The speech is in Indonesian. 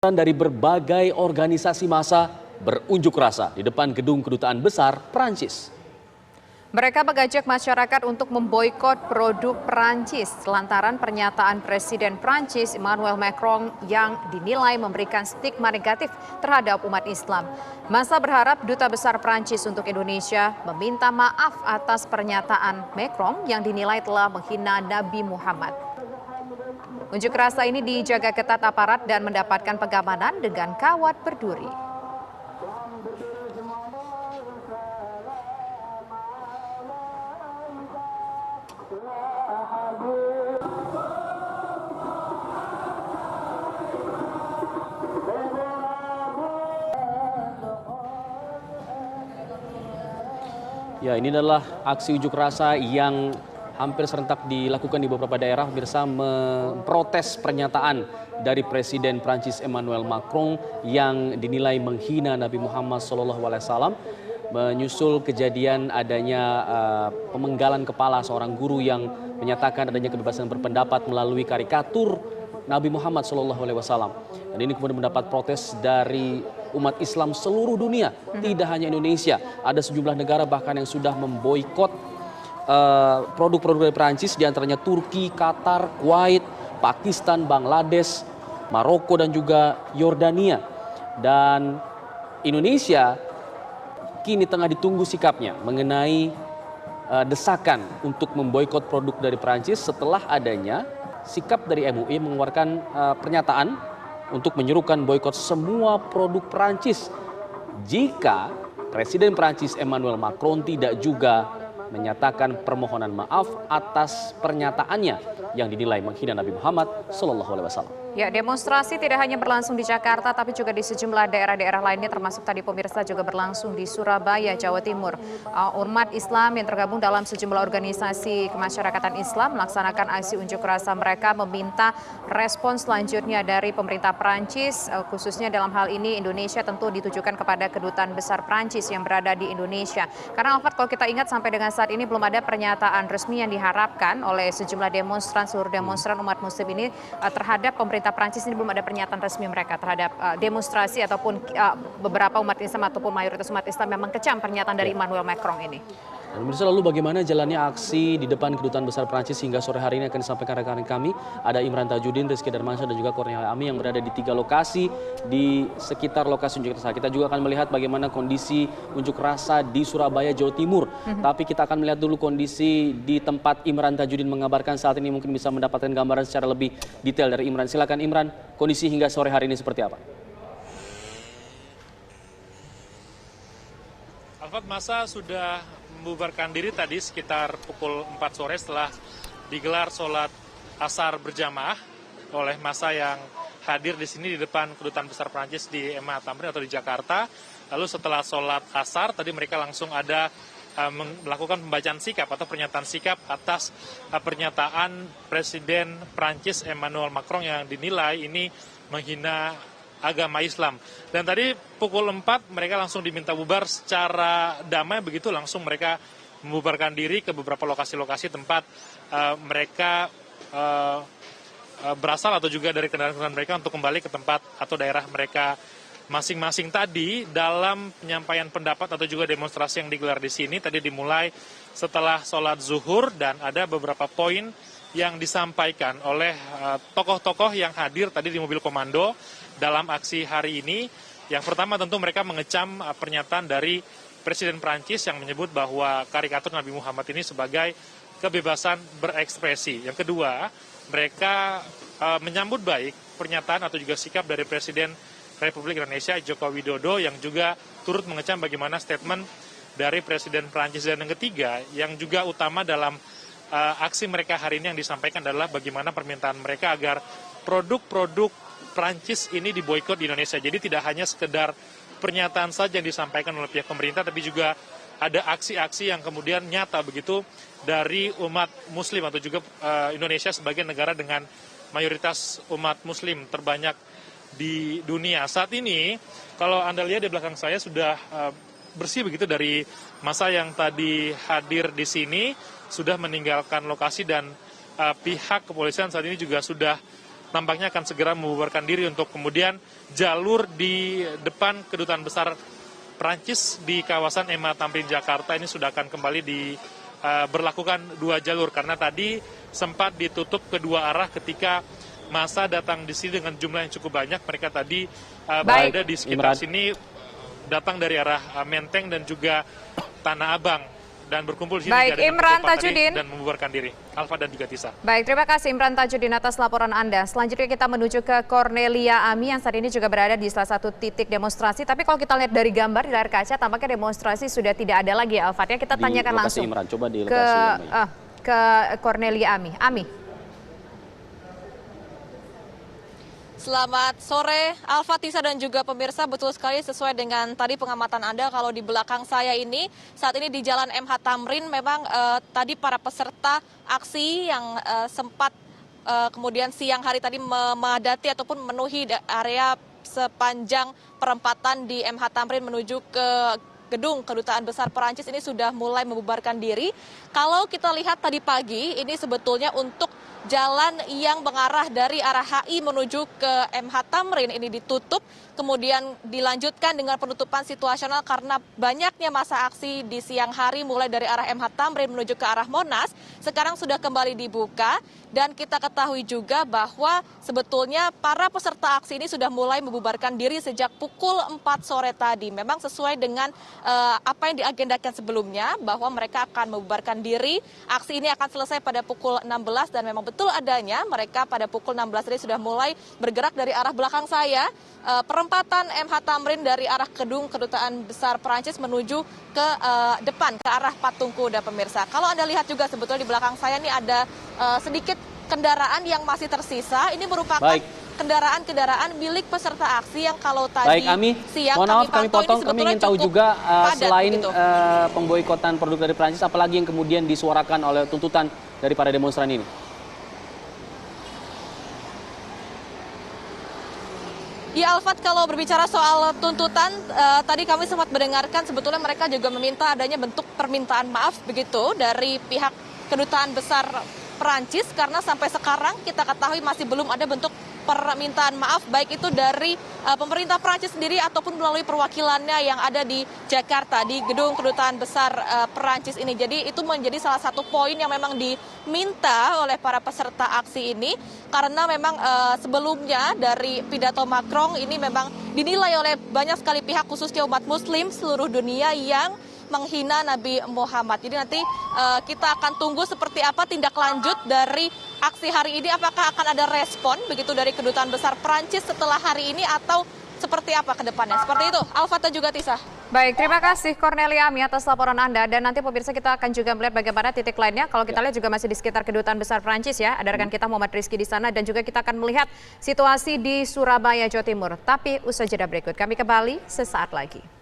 Dari berbagai organisasi massa berunjuk rasa di depan gedung kedutaan besar Prancis. Mereka mengajak masyarakat untuk memboikot produk Prancis lantaran pernyataan Presiden Prancis Emmanuel Macron yang dinilai memberikan stigma negatif terhadap umat Islam. Massa berharap Duta Besar Prancis untuk Indonesia meminta maaf atas pernyataan Macron yang dinilai telah menghina Nabi Muhammad. Unjuk rasa ini dijaga ketat aparat dan mendapatkan pengamanan dengan kawat berduri. Ya, ini adalah aksi unjuk rasa yang hampir serentak dilakukan di beberapa daerah bersama memprotes pernyataan dari Presiden Prancis Emmanuel Macron yang dinilai menghina Nabi Muhammad SAW, menyusul kejadian adanya pemenggalan kepala seorang guru yang menyatakan adanya kebebasan berpendapat melalui karikatur Nabi Muhammad SAW. Dan ini kemudian mendapat protes dari umat Islam seluruh dunia, tidak hanya Indonesia. Ada sejumlah negara bahkan yang sudah memboikot produk-produk dari Prancis, diantaranya Turki, Qatar, Kuwait, Pakistan, Bangladesh, Maroko dan juga Yordania. Dan Indonesia kini tengah ditunggu sikapnya mengenai desakan untuk memboikot produk dari Prancis setelah adanya sikap dari MUI mengeluarkan pernyataan untuk menyerukan boikot semua produk Prancis jika Presiden Prancis Emmanuel Macron tidak juga menyatakan permohonan maaf atas pernyataannya yang dinilai menghina Nabi Muhammad SAW. Ya, demonstrasi tidak hanya berlangsung di Jakarta, tapi juga di sejumlah daerah-daerah lainnya, termasuk tadi pemirsa juga berlangsung di Surabaya, Jawa Timur. Umat Islam yang tergabung dalam sejumlah organisasi kemasyarakatan Islam melaksanakan aksi unjuk rasa. Mereka meminta respon selanjutnya dari pemerintah Prancis, khususnya dalam hal ini Indonesia tentu ditujukan kepada Kedutaan Besar Prancis yang berada di Indonesia. Karena Alfred, kalau kita ingat sampai dengan saat ini belum ada pernyataan resmi yang diharapkan oleh sejumlah demonstran, seluruh demonstran umat muslim ini terhadap pemerintah Prancis. Ini belum ada pernyataan resmi mereka terhadap demonstrasi ataupun beberapa umat Islam ataupun mayoritas umat Islam memang kecam pernyataan dari Emmanuel Macron ini. Dan pemirsa, lalu bagaimana jalannya aksi di depan Kedutaan Besar Prancis hingga sore hari ini akan disampaikan rekan-rekan kami. Ada Imran Tajudin, Rizky Darmansyah dan juga Kurnia Ami yang berada di 3 lokasi di sekitar lokasi unjuk rasa. Kita juga akan melihat bagaimana kondisi unjuk rasa di Surabaya, Jawa Timur. Tapi kita akan melihat dulu kondisi di tempat Imran Tajudin mengabarkan saat ini, mungkin bisa mendapatkan gambaran secara lebih detail dari Imran. Silakan Imran, kondisi hingga sore hari ini seperti apa? Alfat, massa sudah membubarkan diri tadi sekitar pukul 4 sore setelah digelar sholat asar berjamaah oleh massa yang hadir di sini di depan Kedutaan Besar Prancis di MH Tamrin atau di Jakarta. Lalu setelah sholat asar tadi mereka langsung ada melakukan pembacaan sikap atau pernyataan sikap atas pernyataan Presiden Prancis Emmanuel Macron yang dinilai ini menghina agama Islam. Dan tadi pukul 4 mereka langsung diminta bubar secara damai, begitu langsung mereka membubarkan diri ke beberapa lokasi-lokasi tempat mereka berasal atau juga dari kendaraan-kendaraan mereka untuk kembali ke tempat atau daerah mereka masing-masing. Tadi dalam penyampaian pendapat atau juga demonstrasi yang digelar di sini tadi dimulai setelah sholat zuhur dan ada beberapa poin yang disampaikan oleh tokoh-tokoh yang hadir tadi di mobil komando dalam aksi hari ini. Yang pertama tentu mereka mengecam pernyataan dari Presiden Prancis yang menyebut bahwa karikatur Nabi Muhammad ini sebagai kebebasan berekspresi. Yang kedua, mereka menyambut baik pernyataan atau juga sikap dari Presiden Republik Indonesia Joko Widodo yang juga turut mengecam bagaimana statement dari Presiden Prancis. Dan yang ketiga, yang juga utama dalam aksi mereka hari ini yang disampaikan adalah bagaimana permintaan mereka agar produk-produk Prancis ini diboikot di Indonesia. Jadi tidak hanya sekedar pernyataan saja yang disampaikan oleh pihak pemerintah, tapi juga ada aksi-aksi yang kemudian nyata begitu dari umat muslim atau juga Indonesia sebagai negara dengan mayoritas umat muslim terbanyak di dunia. Saat ini kalau Anda lihat di belakang saya sudah bersih begitu dari massa yang tadi hadir di sini, sudah meninggalkan lokasi dan pihak kepolisian saat ini juga sudah nampaknya akan segera membubarkan diri untuk kemudian jalur di depan Kedutaan Besar Prancis di kawasan MH Tamrin Jakarta ini sudah akan kembali berlakukan 2 jalur karena tadi sempat ditutup kedua arah ketika masa datang di sini dengan jumlah yang cukup banyak. Mereka tadi berada di sekitar sini, datang dari arah Menteng dan juga Tanah Abang dan berkumpul di sini. Baik, Imran Tajudin dan membubarkan diri. Alfa dan juga Tisa. Baik, terima kasih Imran Tajudin atas laporan Anda. Selanjutnya kita menuju ke Cornelia Ami yang saat ini juga berada di salah satu titik demonstrasi. Tapi kalau kita lihat dari gambar di layar kaca, tampaknya demonstrasi sudah tidak ada lagi ya, Alfa. Kita tanyakan langsung Imran. Coba di lokasi ke Cornelia Ami. Ami. Selamat sore, Alfa, Tisa, dan juga pemirsa. Betul sekali sesuai dengan tadi pengamatan Anda, kalau di belakang saya ini, saat ini di Jalan MH Tamrin, memang tadi para peserta aksi yang sempat kemudian siang hari tadi memadati ataupun memenuhi area sepanjang perempatan di MH Tamrin menuju ke Gedung Kedutaan Besar Perancis ini sudah mulai membubarkan diri. Kalau kita lihat tadi pagi, ini sebetulnya untuk jalan yang mengarah dari arah HI menuju ke MH Tamrin ini ditutup, kemudian dilanjutkan dengan penutupan situasional karena banyaknya masa aksi di siang hari mulai dari arah MH Tamrin menuju ke arah Monas, sekarang sudah kembali dibuka. Dan kita ketahui juga bahwa sebetulnya para peserta aksi ini sudah mulai membubarkan diri sejak pukul 4 sore tadi. Memang sesuai dengan apa yang diagendakan sebelumnya, bahwa mereka akan membubarkan diri. Aksi ini akan selesai pada pukul 16 dan memang betul adanya mereka pada pukul 16 tadi sudah mulai bergerak dari arah belakang saya, perempatan MH Tamrin dari arah Gedung Kedutaan Besar Perancis menuju ke depan, ke arah Patung Kuda, pemirsa. Kalau Anda lihat juga sebetulnya di belakang saya ini ada sedikit kendaraan yang masih tersisa. Ini merupakan kendaraan-kendaraan milik peserta aksi yang kalau tadi siang kami potong, kami ingin tahu juga selain pemboikotan produk dari Prancis, apalagi yang kemudian disuarakan oleh tuntutan dari para demonstran ini? Ya, Alfat, kalau berbicara soal tuntutan, tadi kami sempat mendengarkan sebetulnya mereka juga meminta adanya bentuk permintaan maaf begitu dari pihak Kedutaan Besar Perancis, karena sampai sekarang kita ketahui masih belum ada bentuk permintaan maaf baik itu dari pemerintah Perancis sendiri ataupun melalui perwakilannya yang ada di Jakarta di Gedung Kedutaan Besar Perancis ini. Jadi itu menjadi salah satu poin yang memang diminta oleh para peserta aksi ini, karena memang sebelumnya dari pidato Macron ini memang dinilai oleh banyak sekali pihak khususnya umat muslim seluruh dunia yang menghina Nabi Muhammad. Jadi nanti kita akan tunggu seperti apa tindak lanjut dari aksi hari ini. Apakah akan ada respon begitu dari Kedutaan Besar Perancis setelah hari ini atau seperti apa ke depannya? Seperti itu, Alfa dan juga Tisa. Baik, terima kasih Cornelia Ami atas laporan Anda. Dan nanti pemirsa kita akan juga melihat bagaimana titik lainnya. Kalau kita lihat juga masih di sekitar Kedutaan Besar Perancis ya. Ada rekan kita Muhammad Rizky di sana dan juga kita akan melihat situasi di Surabaya, Jawa Timur. Tapi usai jeda berikut, kami kembali sesaat lagi.